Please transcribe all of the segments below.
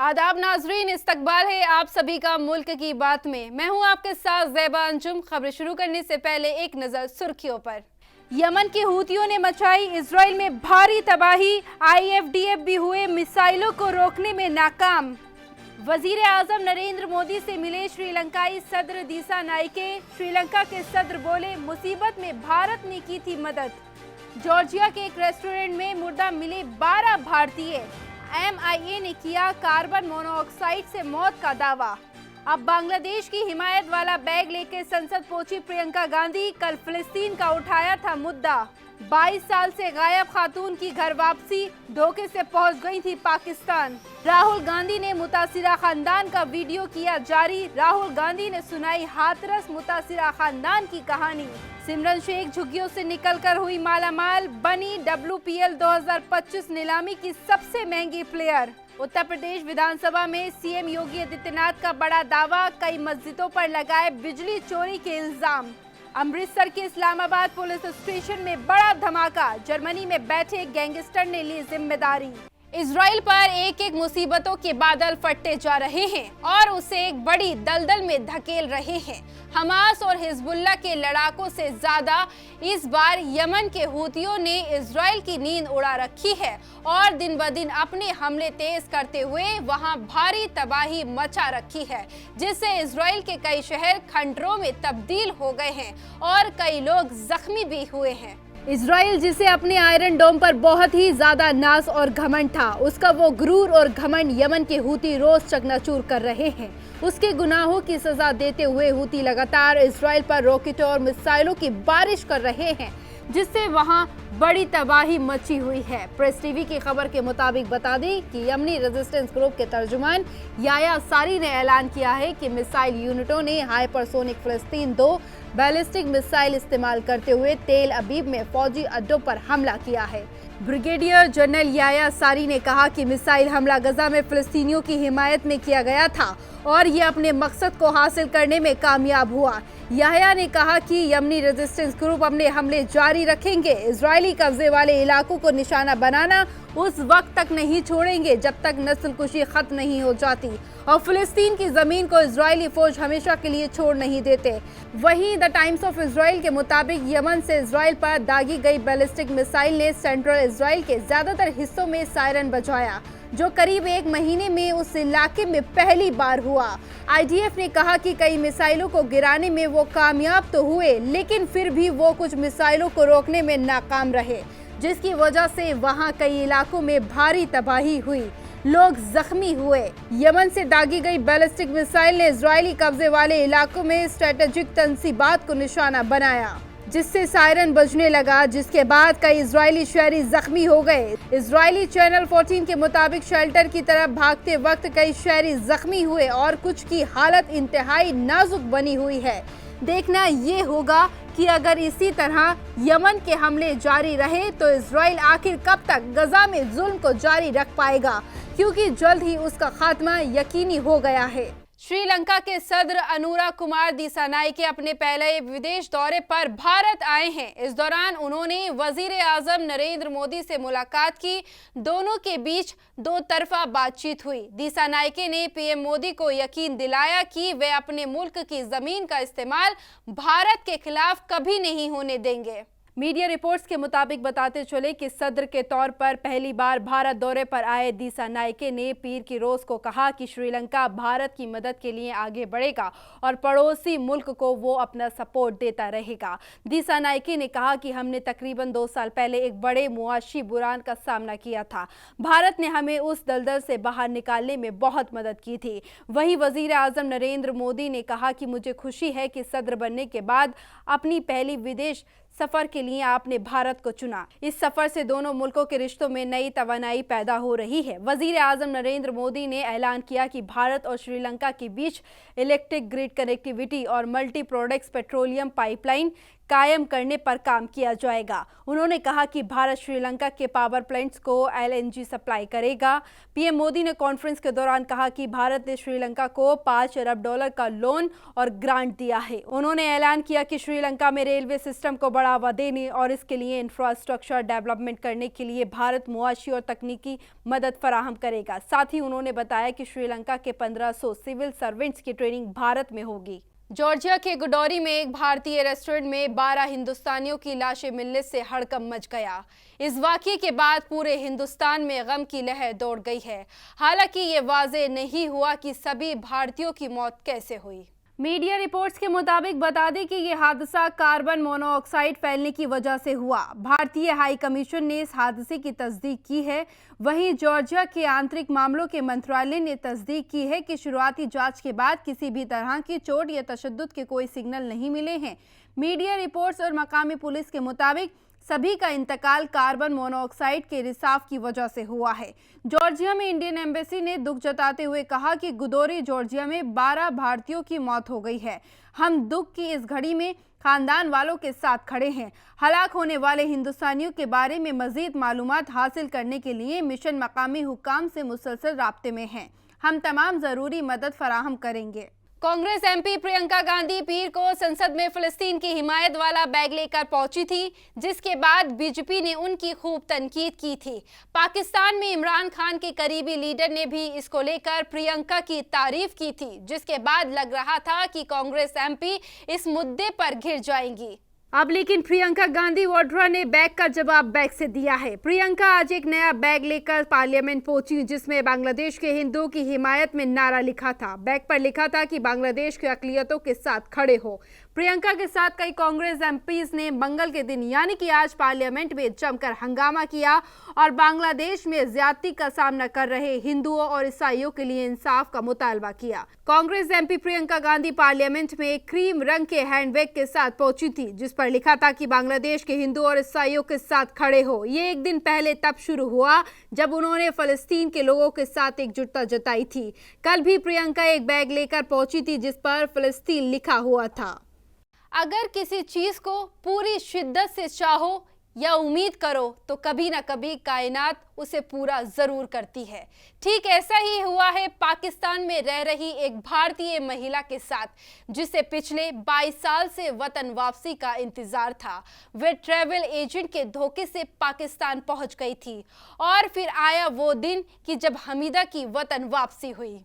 आदाब नाजरीन, इस्तकबाल है आप सभी का मुल्क की बात में। मैं हूं आपके साथ ज़ैबा अंजुम। खबरें शुरू करने से पहले एक नज़र सुर्खियों पर। यमन के हूतियों ने मचाई इजराइल में भारी तबाही, IFDF भी हुए मिसाइलों को रोकने में नाकाम। वजीर आजम नरेंद्र मोदी से मिले श्रीलंकाई सदर दिसा नाइके। श्रीलंका के सदर बोले, मुसीबत में भारत ने की थी मदद। जॉर्जिया के एक रेस्टोरेंट में मुर्दा मिले 12 भारतीय। MIA ने किया कार्बन मोनोऑक्साइड से मौत का दावा। अब बांग्लादेश की हिमायत वाला बैग लेकर संसद पहुंची प्रियंका गांधी। कल फिलिस्तीन का उठाया था मुद्दा। 22 साल से गायब खातून की घर वापसी, धोखे से पहुंच गई थी पाकिस्तान। राहुल गांधी ने मुतासिरा खानदान का वीडियो किया जारी। राहुल गांधी ने सुनाई हाथरस मुतासिरा खानदान की कहानी। सिमरन शेख झुग्गियों से निकलकर हुई मालामाल, बनी WPL 2025 नीलामी की सबसे महंगी प्लेयर। उत्तर प्रदेश विधानसभा में CM योगी आदित्यनाथ का बड़ा दावा, कई मस्जिदों पर लगाए बिजली चोरी के इल्जाम। अमृतसर के इस्लामाबाद पुलिस स्टेशन में बड़ा धमाका, जर्मनी में बैठे गैंगस्टर ने ली जिम्मेदारी। इजराइल पर एक एक मुसीबतों के बादल फटते जा रहे हैं और उसे एक बड़ी दलदल में धकेल रहे हैं। हमास और हिजबुल्लाह के लड़ाकों से ज्यादा इस बार यमन के हूतियों ने इजराइल की नींद उड़ा रखी है और दिन ब दिन अपने हमले तेज करते हुए वहां भारी तबाही मचा रखी है, जिससे इजराइल के कई शहर खंडरों में तब्दील हो गए हैं और कई लोग जख्मी भी हुए हैं। इजराइल, जिसे अपने आयरन डोम पर बहुत ही ज्यादा नाज और घमंड था, उसका वो गुरूर और घमंड यमन के हूती रोज चकनाचूर कर रहे हैं। उसके गुनाहों की सजा देते हुए हूती लगातार इजराइल पर रॉकेटों और मिसाइलों की बारिश कर रहे हैं, जिससे वहां बड़ी तबाही मची हुई है। प्रेस टीवी की खबर के मुताबिक बता दें कि यमनी रेजिस्टेंस ग्रुप के तर्जुमान याया सारी ने ऐलान किया है कि मिसाइल यूनिटों ने हाइपरसोनिक फिलिस्तीन 2 बैलिस्टिक मिसाइल इस्तेमाल करते हुए तेल अबीब में फौजी अड्डों पर हमला किया है। ब्रिगेडियर जनरल याया सारी ने कहा कि मिसाइल हमला गजा में फिलिस्तीनियों की हिमायत में किया गया था और ये अपने मकसद को हासिल करने में कामयाब हुआ। याया ने कहा कि यमनी रेजिस्टेंस ग्रुप अपने हमले जारी रखेंगे। इजरायली कब्जे वाले इलाकों को निशाना बनाना उस वक्त तक नहीं छोड़ेंगे जब तक नस्लकुशी खत्म नहीं हो जाती और फिलिस्तीन की जमीन को इजरायली फौज हमेशा के लिए छोड़ नहीं देते। वहीं द टाइम्स ऑफ इजराइल के मुताबिक यमन से इजराइल पर दागी गई बैलिस्टिक मिसाइल ने सेंट्रल इजराइल के ज्यादातर हिस्सों में सायरन बजाया, जो करीब 1 महीने में उस इलाके में पहली बार हुआ। IDF ने कहा कि कई मिसाइलों को गिराने में वो कामयाब तो हुए, लेकिन फिर भी वो कुछ मिसाइलों को रोकने में नाकाम रहे, जिसकी वजह से वहां कई इलाकों में भारी तबाही हुई, लोग जख्मी हुए। यमन से दागी गई बैलिस्टिक मिसाइल ने इजरायली कब्जे वाले इलाकों में स्ट्रेटेजिक तंसीबात को निशाना बनाया, जिससे सायरन बजने लगा, जिसके बाद कई इजरायली शहरी जख्मी हो गए। इजरायली चैनल 14 के मुताबिक शेल्टर की तरफ भागते वक्त कई शहरी जख्मी हुए और कुछ की हालत इंतहाई नाजुक बनी हुई है। देखना ये होगा कि अगर इसी तरह यमन के हमले जारी रहे तो इजराइल आखिर कब तक गजा में जुल्म को जारी रख पाएगा, क्योंकि जल्द ही उसका खात्मा यकीनी हो गया है। श्रीलंका के सदर अनुरा कुमार दिसानायके अपने पहले विदेश दौरे पर भारत आए हैं। इस दौरान उन्होंने वजीर आजम नरेंद्र मोदी से मुलाकात की। दोनों के बीच 2 तरफा बातचीत हुई। दिसानायके ने PM मोदी को यकीन दिलाया कि वे अपने मुल्क की जमीन का इस्तेमाल भारत के खिलाफ कभी नहीं होने देंगे। मीडिया रिपोर्ट्स के मुताबिक बताते चले कि सदर के तौर पर पहली बार भारत दौरे पर आए दिसानायके ने पीर की रोज को कहा कि श्रीलंका भारत की मदद के लिए आगे बढ़ेगा और पड़ोसी मुल्क को वो अपना सपोर्ट देता रहेगा। दिसानायके ने कहा कि हमने तकरीबन 2 साल पहले एक बड़े मुआशी बुरान का सामना किया था। भारत ने हमें उस दलदल से बाहर निकालने में बहुत मदद की थी। वहीं वजीर आजम नरेंद्र मोदी ने कहा कि मुझे खुशी है कि सदर बनने के बाद अपनी पहली विदेश सफर के लिए आपने भारत को चुना। इस सफर से दोनों मुल्कों के रिश्तों में नई तवानाई पैदा हो रही है। वजीर आजम नरेंद्र मोदी ने ऐलान किया कि भारत और श्रीलंका के बीच इलेक्ट्रिक ग्रिड कनेक्टिविटी और मल्टी प्रोडक्ट्स पेट्रोलियम पाइपलाइन कायम करने पर काम किया जाएगा। उन्होंने कहा कि भारत श्रीलंका के पावर प्लांट्स को LNG सप्लाई करेगा। पीएम मोदी ने कॉन्फ्रेंस के दौरान कहा कि भारत ने श्रीलंका को $5 अरब का लोन और ग्रांट दिया है। उन्होंने ऐलान किया कि श्रीलंका में रेलवे सिस्टम को बढ़ावा देने और इसके लिए इंफ्रास्ट्रक्चर डेवलपमेंट करने के लिए भारत मुआशी और तकनीकी मदद फराहम करेगा। साथ ही उन्होंने बताया कि श्रीलंका के 1500 सिविल सर्वेंट्स की ट्रेनिंग भारत में होगी। जॉर्जिया के गुडोरी में एक भारतीय रेस्टोरेंट में 12 हिंदुस्तानियों की लाशें मिलने से हड़कंप मच गया। इस वाकये के बाद पूरे हिंदुस्तान में गम की लहर दौड़ गई है। हालांकि ये वाज़ेह नहीं हुआ कि सभी भारतीयों की मौत कैसे हुई। मीडिया रिपोर्ट्स के मुताबिक बता दें कि यह हादसा कार्बन मोनोऑक्साइड फैलने की वजह से हुआ। भारतीय हाई कमीशन ने इस हादसे की तस्दीक की है। वहीं जॉर्जिया के आंतरिक मामलों के मंत्रालय ने तस्दीक की है कि शुरुआती जांच के बाद किसी भी तरह की चोट या तशद्दुद के कोई सिग्नल नहीं मिले हैं। मीडिया रिपोर्ट्स और मकामी पुलिस के मुताबिक सभी का इंतकाल कार्बन मोनोऑक्साइड के रिसाव की वजह से हुआ है। जॉर्जिया में इंडियन एम्बेसी ने दुख जताते हुए कहा कि गुडोरी जॉर्जिया में 12 भारतीयों की मौत हो गई है। हम दुख की इस घड़ी में खानदान वालों के साथ खड़े हैं। हलाक होने वाले हिंदुस्तानियों के बारे में मजीद मालूमात हासिल करने के लिए मिशन मकामी हुक्काम से मुसलसल राब्ते में है। हम तमाम जरूरी मदद फराहम करेंगे। कांग्रेस MP प्रियंका गांधी पीर को संसद में फिलिस्तीन की हिमायत वाला बैग लेकर पहुंची थी, जिसके बाद बीजेपी ने उनकी खूब तनकीद की थी। पाकिस्तान में इमरान खान के करीबी लीडर ने भी इसको लेकर प्रियंका की तारीफ की थी, जिसके बाद लग रहा था कि कांग्रेस MP इस मुद्दे पर घिर जाएंगी। अब लेकिन प्रियंका गांधी वाड्रा ने बैग का जवाब बैग से दिया है। प्रियंका आज एक नया बैग लेकर पार्लियामेंट पहुंची, जिसमें बांग्लादेश के हिंदुओं की हिमायत में नारा लिखा था। बैग पर लिखा था कि बांग्लादेश के अक़लियतों के साथ खड़े हो। प्रियंका के साथ कई कांग्रेस MPs ने मंगल के दिन यानी कि आज पार्लियामेंट में जमकर हंगामा किया और बांग्लादेश में ज्यादती का सामना कर रहे हिंदुओं और ईसाइयों के लिए इंसाफ का मुतालबा किया। कांग्रेस MP प्रियंका गांधी पार्लियामेंट में क्रीम रंग के हैंडबैग के साथ पहुंची थी, जिस पर लिखा था कि बांग्लादेश के हिंदू और ईसाइयों के साथ खड़े हो। ये एक दिन पहले तब शुरू हुआ जब उन्होंने फलस्तीन के लोगों के साथ एकजुटता जताई थी। कल भी प्रियंका एक बैग लेकर पहुंची थी जिस पर फलस्तीन लिखा हुआ था। अगर किसी चीज को पूरी शिद्दत से चाहो या उम्मीद करो तो कभी ना कभी कायनात उसे पूरा जरूर करती है। ठीक ऐसा ही हुआ है पाकिस्तान में रह रही एक भारतीय महिला के साथ, जिसे पिछले 22 साल से वतन वापसी का इंतजार था। वे ट्रैवल एजेंट के धोखे से पाकिस्तान पहुंच गई थी और फिर आया वो दिन कि जब हमीदा की वतन वापसी हुई।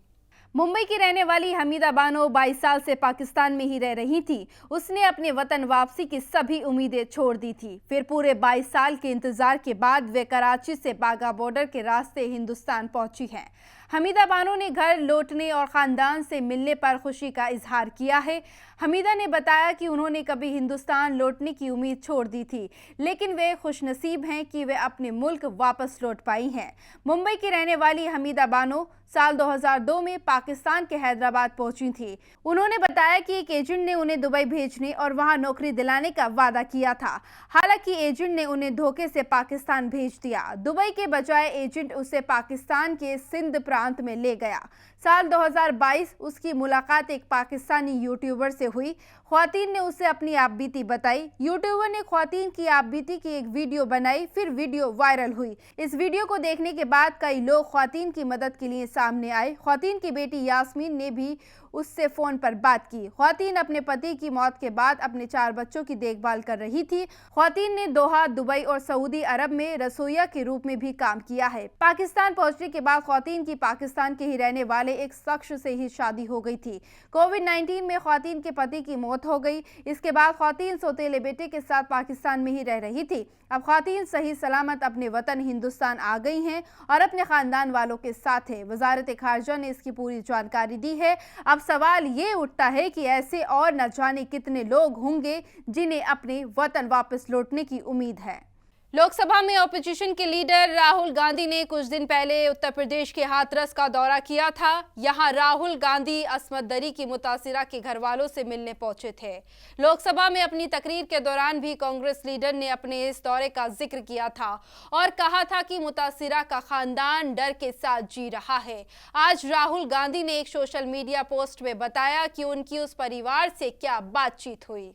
मुंबई की रहने वाली हमीदा बानो 22 साल से पाकिस्तान में ही रह रही थी। उसने अपने वतन वापसी की सभी उम्मीदें छोड़ दी थी। फिर पूरे 22 साल के इंतजार के बाद वे कराची से बागा बॉर्डर के रास्ते हिंदुस्तान पहुंची हैं। हमीदा बानो ने घर लौटने और ख़ानदान से मिलने पर खुशी का इजहार किया है। हमीदा ने बताया कि उन्होंने कभी हिंदुस्तान लौटने की उम्मीद छोड़ दी थी, लेकिन वे खुशनसीब हैं कि वे अपने मुल्क वापस लौट पाई हैं। मुंबई की रहने वाली हमीदा बानो साल 2002 में पाकिस्तान के हैदराबाद पहुंची थी। उन्होंने बताया कि एक एजेंट ने उन्हें दुबई भेजने और वहां नौकरी दिलाने का वादा किया था। हालांकि एजेंट ने उन्हें धोखे से पाकिस्तान भेज दिया। दुबई के बजाय एजेंट उसे पाकिस्तान के सिंध प्रांत में ले गया। साल 2022 उसकी मुलाकात एक पाकिस्तानी यूट्यूबर से हुई। ख्वातीन ने उसे अपनी आपबीती बताई। यूट्यूबर ने ख्वातीन की आपबीती की एक वीडियो बनाई, फिर वीडियो वायरल हुई। इस वीडियो को देखने के बाद कई लोग ख्वातीन की मदद के लिए सामने आए। ख्वातीन की बेटी यास्मीन ने भी उससे फ़ोन पर बात की। ख्वातीन अपने पति की मौत के बाद अपने 4 बच्चों की देखभाल कर रही थी। ख्वातीन ने दोहा, दुबई और सऊदी अरब में रसोइया के रूप में भी काम किया है। पाकिस्तान पहुंचने के बाद ख्वातीन की पाकिस्तान के ही रहने वाले एक शख्स से ही शादी हो गई थी। कोविड-19 में ख्वातीन के पति की मौत हो गई। इसके बाद ख्वातीन सौतेले बेटे के साथ पाकिस्तान में ही रह रही थी। अब ख्वातीन सही सलामत अपने वतन हिंदुस्तान आ गई हैं और अपने खानदान वालों के साथ है। वजारत खारजा ने इसकी पूरी जानकारी दी है। अब सवाल ये उठता है कि ऐसे और न जाने कितने लोग होंगे जिन्हें अपने वतन वापस लौटने की उम्मीद है। लोकसभा में ऑपोजिशन के लीडर राहुल गांधी ने कुछ दिन पहले उत्तर प्रदेश के हाथरस का दौरा किया था। यहां राहुल गांधी अस्मत दरी की मुतासिरा के घर वालों से मिलने पहुंचे थे। लोकसभा में अपनी तकरीर के दौरान भी कांग्रेस लीडर ने अपने इस दौरे का जिक्र किया था और कहा था कि मुतासिरा का खानदान डर के साथ जी रहा है। आज राहुल गांधी ने एक सोशल मीडिया पोस्ट में बताया कि उनकी उस परिवार से क्या बातचीत हुई।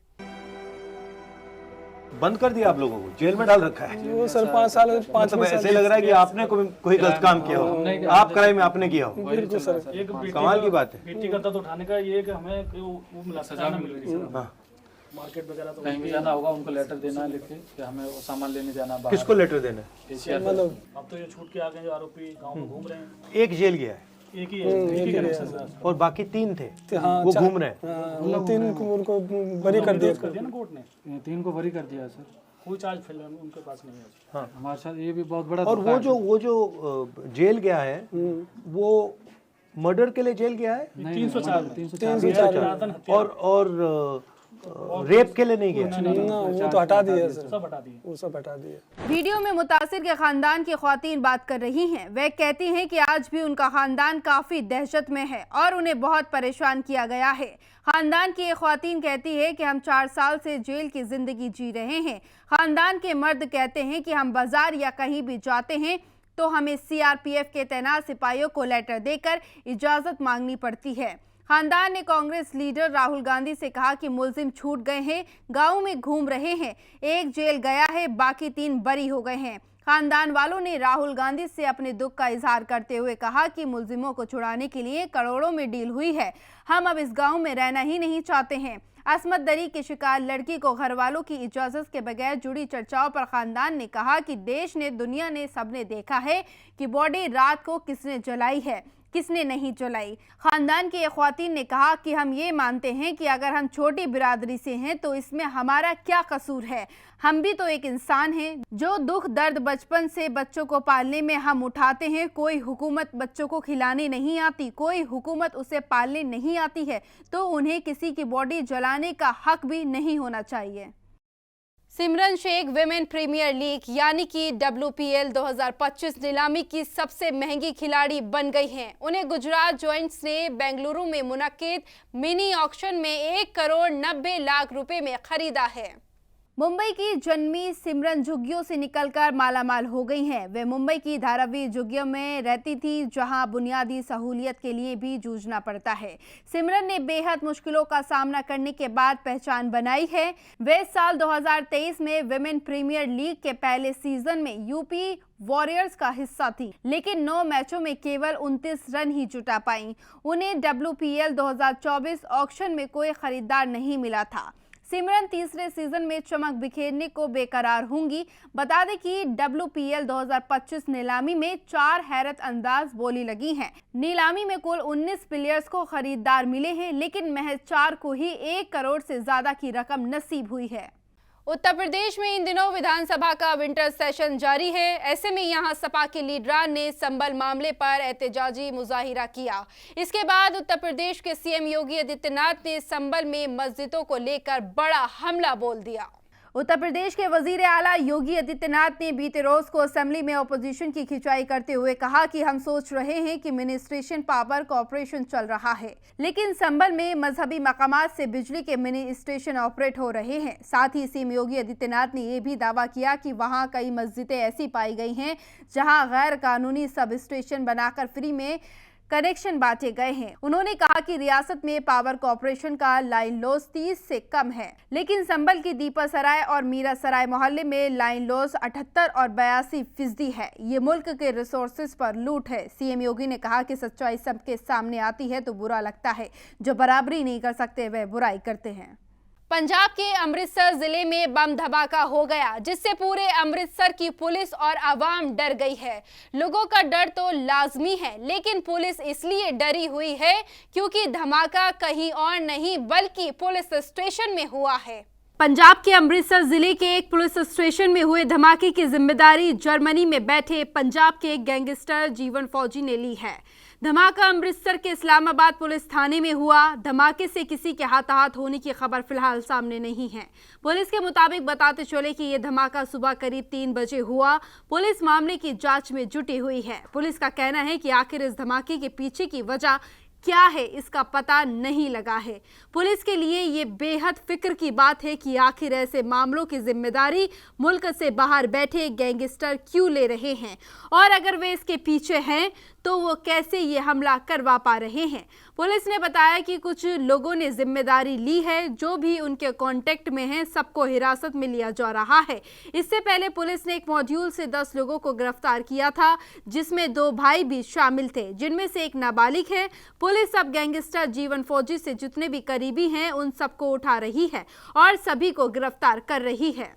बंद कर दिया आप लोगों को, जेल में डाल रखा है। वो सर 5 साल 5 मतलब ऐसे लग रहा है कि आपने कोई गलत काम किया हो, आप क्राइम आपने किया हो। बिल्कुल सर। कमाल की बात है। बेटी का दर्द उठाने का ये कि हमें वो मिला, सजा मिल रही है। हाँ। मार्केट वगैरह तो कहीं भी जाना होगा उनको लेटर देना है लिख के कि हमें वो सामान लेने जाना है। किसको लेटर देना है? मतलब अब तो ये छूट के आ गए जो आरोपी गांव में घूम रहे हैं। एक जेल गया है एक ही है और बाकी 3 थे, हाँ, वो घूम रहे हैं। वो 3 को उनको बरी कर दिया। कर दिया ना कोर्ट ने, 3 को बरी कर दिया सर। कोई चार्ज फिलहाल उनके पास नहीं है। हाँ। हमारे साथ ये भी बहुत बड़ा और वो जो जेल गया है वो मर्डर के लिए जेल गया है 304 और रेप के लिए नहीं गया। ना वो तो हटा दिया सर, सब हटा दिए। वो सब हटा दिया। वीडियो में मुतासिर के खानदान की ख्वातीन बात कर रही हैं। वह कहती हैं कि आज भी उनका खानदान काफी दहशत में है और उन्हें बहुत परेशान किया गया है। खानदान की एक ख्वातीन कहती है कि हम 4 साल से जेल की जिंदगी जी रहे हैं। खानदान के मर्द कहते हैं कि हम बाजार या कहीं भी जाते हैं तो हमें सीआरपीएफ के तैनात सिपाहियों को लेटर देकर इजाजत मांगनी पड़ती है। खानदान ने कांग्रेस लीडर राहुल गांधी से कहा कि मुलजिम छूट गए हैं, गांव में घूम रहे हैं, एक जेल गया है, बाकी 3 बरी हो गए हैं। खानदान वालों ने राहुल गांधी से अपने दुख का इजहार करते हुए कहा कि मुलजिमों को छुड़ाने के लिए करोड़ों में डील हुई है, हम अब इस गांव में रहना ही नहीं चाहते हैं। असमत दरी की शिकार लड़की को घर वालों की इजाजत के बगैर जुड़ी चर्चाओं पर खानदान ने कहा कि देश ने, दुनिया ने, सबने देखा है कि बॉडी रात को किसने जलाई है, किसने नहीं जलाई। खानदान की एक ख्वातीन ने कहा कि हम ये मानते हैं कि अगर हम छोटी बिरादरी से हैं तो इसमें हमारा क्या कसूर है, हम भी तो एक इंसान हैं। जो दुख दर्द बचपन से बच्चों को पालने में हम उठाते हैं, कोई हुकूमत बच्चों को खिलाने नहीं आती, कोई हुकूमत उसे पालने नहीं आती है, तो उन्हें किसी की बॉडी जलाने का हक भी नहीं होना चाहिए। सिमरन शेख विमेन प्रीमियर लीग यानी कि WPL 2025 नीलामी की सबसे महंगी खिलाड़ी बन गई हैं। उन्हें गुजरात जॉइंट्स ने बेंगलुरु में मुनक्किद मिनी ऑक्शन में 1 करोड़ 90 लाख रुपए में खरीदा है। मुंबई की जन्मी सिमरन झुग्गियों से निकलकर मालामाल हो गई हैं। वे मुंबई की धारावी झुग्गियों में रहती थी, जहां बुनियादी सहूलियत के लिए भी जूझना पड़ता है। सिमरन ने बेहद मुश्किलों का सामना करने के बाद पहचान बनाई है। वे साल 2023 में विमेन प्रीमियर लीग के पहले सीजन में यूपी वॉरियर्स का हिस्सा थी, लेकिन 9 मैचों में केवल 29 रन ही जुटा पाई। उन्हें WPL 2024 ऑक्शन में कोई खरीदार नहीं मिला था। सिमरन तीसरे सीजन में चमक बिखेरने को बेकरार होंगी। बता दें कि WPL 2025 नीलामी में 4 हैरत अंदाज बोली लगी हैं। नीलामी में कुल 19 प्लेयर्स को खरीदार मिले हैं, लेकिन महज 4 को ही 1 करोड़ से ज्यादा की रकम नसीब हुई है। उत्तर प्रदेश में इन दिनों विधानसभा का विंटर सेशन जारी है। ऐसे में यहां सपा के लीडरान ने संबल मामले पर एहतजाजी मुजाहिरा किया। इसके बाद उत्तर प्रदेश के CM योगी आदित्यनाथ ने संबल में मस्जिदों को लेकर बड़ा हमला बोल दिया। उत्तर प्रदेश के वजीर आला योगी आदित्यनाथ ने बीते रोज को असेंबली में ओपोजिशन की खिंचाई करते हुए कहा कि हम सोच रहे हैं कि मिनिस्ट्रेशन पावर कॉर्पोरेशन चल रहा है, लेकिन संबल में मजहबी मकामात से बिजली के मिनी स्टेशन ऑपरेट हो रहे हैं। साथ ही सीएम योगी आदित्यनाथ ने यह भी दावा किया कि वहां कई मस्जिदें ऐसी पाई गई हैं जहां गैर कानूनी सब स्टेशन बनाकर फ्री में कनेक्शन बांटे गए हैं। उन्होंने कहा कि रियासत में पावर कॉर्पोरेशन का लाइन लॉस 30 से कम है, लेकिन संबल की दीपा सराय और मीरा सराय मोहल्ले में लाइन लॉस 78 और 82% है। ये मुल्क के रिसोर्सेज पर लूट है। सीएम योगी ने कहा कि सच्चाई सबके सामने आती है तो बुरा लगता है, जो बराबरी नहीं कर सकते वह बुराई करते हैं। पंजाब के अमृतसर जिले में बम धमाका हो गया, जिससे पूरे अमृतसर की पुलिस और आवाम डर गई है। लोगों का डर तो लाजमी है, लेकिन पुलिस इसलिए डरी हुई है क्योंकि धमाका कहीं और नहीं बल्कि पुलिस स्टेशन में हुआ है। पंजाब के अमृतसर जिले के एक पुलिस स्टेशन में हुए धमाके की जिम्मेदारी जर्मनी में बैठे पंजाब के गैंगस्टर जीवन फौजी ने ली है। धमाका अमृतसर के इस्लामाबाद पुलिस थाने में हुआ। धमाके से किसी के हाथाहाथ होने की खबर फिलहाल सामने नहीं है। पुलिस के मुताबिक बताते चले कि यह धमाका सुबह करीब 3 बजे हुआ। पुलिस मामले की जांच में जुटी हुई है। पुलिस का कहना है कि आखिर इस धमाके के पीछे की वजह क्या है, इसका पता नहीं लगा है। पुलिस के लिए ये बेहद फिक्र की बात है कि आखिर ऐसे मामलों की जिम्मेदारी मुल्क से बाहर बैठे गैंगस्टर क्यों ले रहे हैं, और अगर वे इसके पीछे हैं तो वो कैसे ये हमला करवा पा रहे हैं। पुलिस ने बताया कि कुछ लोगों ने जिम्मेदारी ली है, जो भी उनके कांटेक्ट में हैं सबको हिरासत में लिया जा रहा है। इससे पहले पुलिस ने एक मॉड्यूल से 10 लोगों को गिरफ्तार किया था, जिसमें 2 भाई भी शामिल थे, जिनमें से एक नाबालिग है। पुलिस अब गैंगस्टर जीवन फौजी से जितने भी करीबी हैं उन सबको उठा रही है और सभी को गिरफ्तार कर रही है।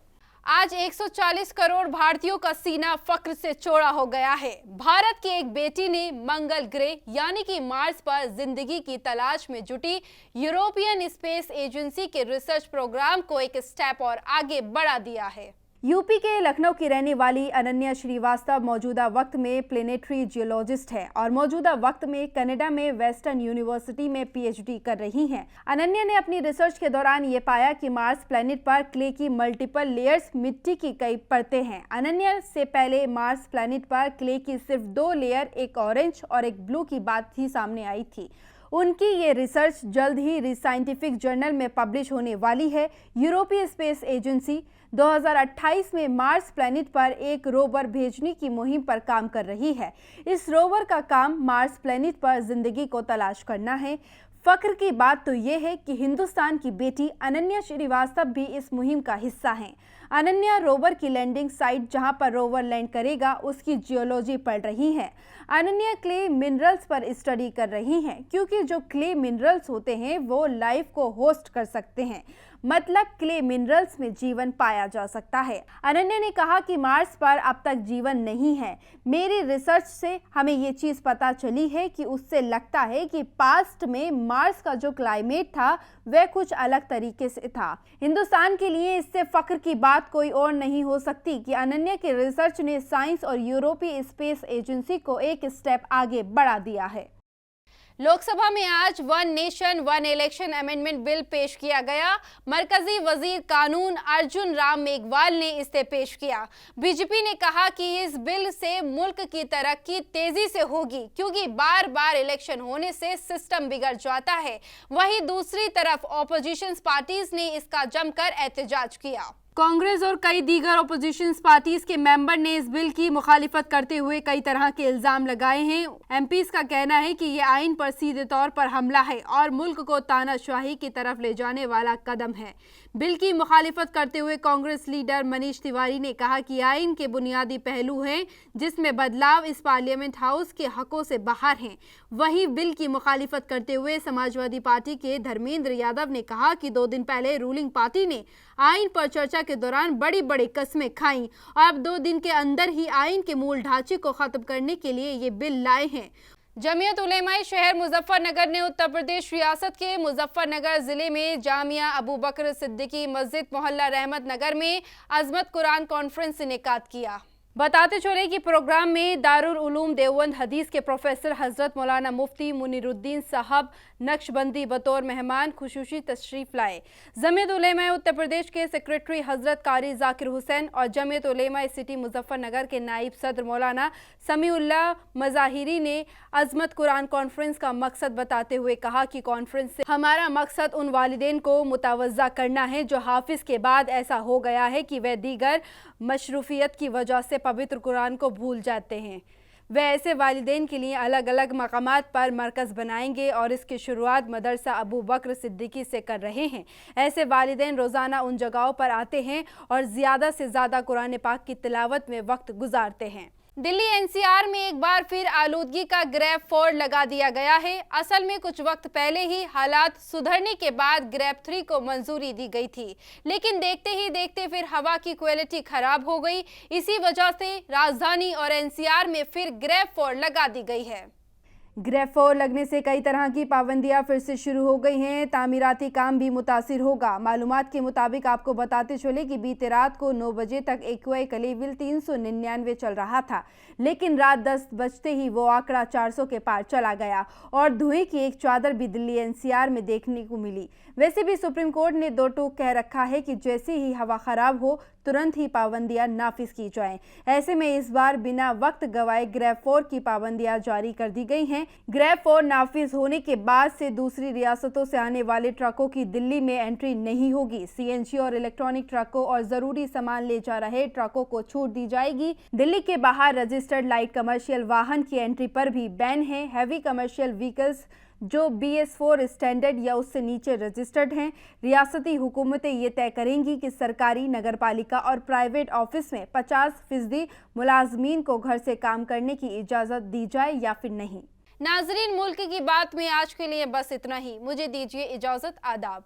आज 140 करोड़ भारतीयों का सीना फक्र से चौड़ा हो गया है। भारत की एक बेटी ने मंगल ग्रह यानी कि मार्स पर जिंदगी की तलाश में जुटी यूरोपियन स्पेस एजेंसी के रिसर्च प्रोग्राम को एक स्टेप और आगे बढ़ा दिया है। यूपी के लखनऊ की रहने वाली अनन्या श्रीवास्तव मौजूदा वक्त में प्लेनेटरी जियोलॉजिस्ट है और मौजूदा वक्त में कनाडा में वेस्टर्न यूनिवर्सिटी में पीएचडी कर रही हैं। अनन्या ने अपनी रिसर्च के दौरान ये पाया कि मार्स प्लेनेट पर क्ले की मल्टीपल लेयर्स, मिट्टी की कई परतें हैं। अनन्या से पहले मार्स प्लेनेट पर क्ले की सिर्फ 2 लेयर, एक ऑरेंज और एक ब्लू की बात ही सामने आई थी। उनकी ये रिसर्च जल्द ही साइंटिफिक जर्नल में पब्लिश होने वाली है। यूरोपीय स्पेस एजेंसी 2028 में मार्स प्लेनेट पर एक रोवर भेजने की मुहिम पर काम कर रही है। इस रोवर का काम मार्स प्लेनेट पर जिंदगी को तलाश करना है। फख्र की बात तो ये है कि हिंदुस्तान की बेटी अनन्या श्रीवास्तव भी इस मुहिम का हिस्सा हैं। अनन्या रोवर की लैंडिंग साइट जहां पर रोवर लैंड करेगा उसकी जियोलॉजी पढ़ रही हैं। अनन्या क्ले मिनरल्स पर स्टडी कर रही हैं, क्योंकि जो क्ले मिनरल्स होते हैं वो लाइफ को होस्ट कर सकते हैं, मतलब क्ले मिनरल्स में जीवन पाया जा सकता है। अनन्या ने कहा कि मार्स पर अब तक जीवन नहीं है। मेरी रिसर्च से हमें ये चीज़ पता चली है कि उससे लगता है कि पास्ट में मार्स का जो क्लाइमेट था वह कुछ अलग तरीके से था। हिंदुस्तान के लिए इससे फख्र की बात कोई और नहीं हो सकती कि अनन्या के रिसर्च ने साइंस और यूरोपीय स्पेस एजेंसी को एक स्टेप आगे बढ़ा दिया है। लोकसभा में आज 1 नेशन 1 इलेक्शन अमेंडमेंट बिल पेश किया गया। मरकजी वजीर कानून अर्जुन राम मेघवाल ने इसे पेश किया। बीजेपी ने कहा कि इस बिल से मुल्क की तरक्की तेजी से होगी, क्योंकि बार बार इलेक्शन होने से सिस्टम बिगड़ जाता है। वहीं दूसरी तरफ ऑपोजिशन पार्टीज ने इसका जमकर एहतजाज किया। कांग्रेस और कई दीगर ऑपोजिशन पार्टीज के मेंबर ने इस बिल की मुखालिफत करते हुए कई तरह के इल्जाम लगाए हैं। एमपीज का कहना है कि ये आइन पर सीधे तौर पर हमला है और मुल्क को तानाशाही की तरफ ले जाने वाला कदम है। बिल की मुखालिफत करते हुए कांग्रेस लीडर मनीष तिवारी ने कहा कि आइन के बुनियादी पहलू हैं जिसमें बदलाव इस पार्लियामेंट हाउस के हकों से बाहर हैं। वहीं बिल की मुखालिफत करते हुए समाजवादी पार्टी के धर्मेंद्र यादव ने कहा कि 2 दिन पहले रूलिंग पार्टी ने आइन पर चर्चा के दौरान बड़ी बड़ी कस्में खाईं और अब 2 दिन के अंदर ही आइन के मूल ढांचे को खत्म करने के लिए ये बिल लाए हैं। जमीयत उलेमाए शहर मुजफ्फरनगर ने उत्तर प्रदेश रियासत के मुजफ्फरनगर जिले में जामिया अबू बकर सिद्दीकी मस्जिद मोहल्ला रहमत नगर में अजमत कुरान कॉन्फ्रेंस इनेकाद किया। बताते चले कि प्रोग्राम में दारुल उलूम देवबंद हदीस के प्रोफेसर हजरत मौलाना मुफ्ती मुनीरुद्दीन साहब नक्शबंदी बतौर मेहमान खुसूसी तशरीफ लाए। जमीयत उलेमाए उत्तर प्रदेश के सेक्रेटरी हजरत कारी जाकिर हुसैन और जमीयत उलेमाए सिटी मुजफ्फरनगर के नाइब सदर मौलाना समीउल्लाह मज़ाहिरी ने अजमत कुरान कॉन्फ्रेंस का मकसद बताते हुए कहा कि कॉन्फ्रेंस से हमारा मकसद उन वालिदैन को मुतवज़्ज़ा करना है जो हाफिज़ के बाद ऐसा हो गया है कि वह दीगर मशरूफियत की वजह से पवित्र कुरान को भूल जाते हैं। वे ऐसे वालिदैन के लिए अलग अलग मकामात पर मरकज़ बनाएंगे और इसकी शुरुआत मदरसा अबू बकर सिद्दीकी से कर रहे हैं। ऐसे वालिदैन रोज़ाना उन जगहों पर आते हैं और ज़्यादा से ज़्यादा कुरान पाक की तिलावत में वक्त गुजारते हैं। दिल्ली एनसीआर में एक बार फिर आलूदगी का ग्रैब 4 लगा दिया गया है। असल में कुछ वक्त पहले ही हालात सुधरने के बाद ग्रैब 3 को मंजूरी दी गई थी, लेकिन देखते ही देखते फिर हवा की क्वालिटी खराब हो गई। इसी वजह से राजधानी और एनसीआर में फिर ग्रैब 4 लगा दी गई है। ग्रैब 4 लगने से कई तरह की पाबंदियां फिर से शुरू हो गई हैं। तामीराती काम भी मुतासिर होगा। मालूमात के मुताबिक आपको बताते चले कि बीते रात को 9 बजे तक एक्वाई लेवल 399 चल रहा था, लेकिन रात 10 बजते ही वो आंकड़ा 400 के पार चला गया और धुएं की एक चादर भी दिल्ली एनसीआर में देखने को मिली। वैसे भी सुप्रीम कोर्ट ने 2 टूक कह रखा है कि जैसे ही हवा खराब हो तुरंत ही पाबंदियां नाफिज की जाएं। ऐसे में इस बार बिना वक्त गवाए ग्रेड 4 की पाबंदियां जारी कर दी गई हैं। ग्रेड 4 नाफिज होने के बाद से दूसरी रियासतों से आने वाले ट्रकों की दिल्ली में एंट्री नहीं होगी। सीएनजी और इलेक्ट्रॉनिक ट्रकों और जरूरी सामान ले जा रहे ट्रकों को छूट दी जाएगी। दिल्ली के बाहर रजिस्टर्ड लाइट कमर्शियल वाहन की एंट्री पर भी बैन है। हैवी कमर्शियल व्हीकल्स जो BS4 स्टैंडर्ड या उससे नीचे रजिस्टर्ड हैं, रियासती हुकूमतें ये तय करेंगी कि सरकारी, नगरपालिका और प्राइवेट ऑफिस में 50% मुलाजमीन को घर से काम करने की इजाज़त दी जाए या फिर नहीं। नाजरीन, मुल्क की बात में आज के लिए बस इतना ही। मुझे दीजिए इजाज़त। आदाब।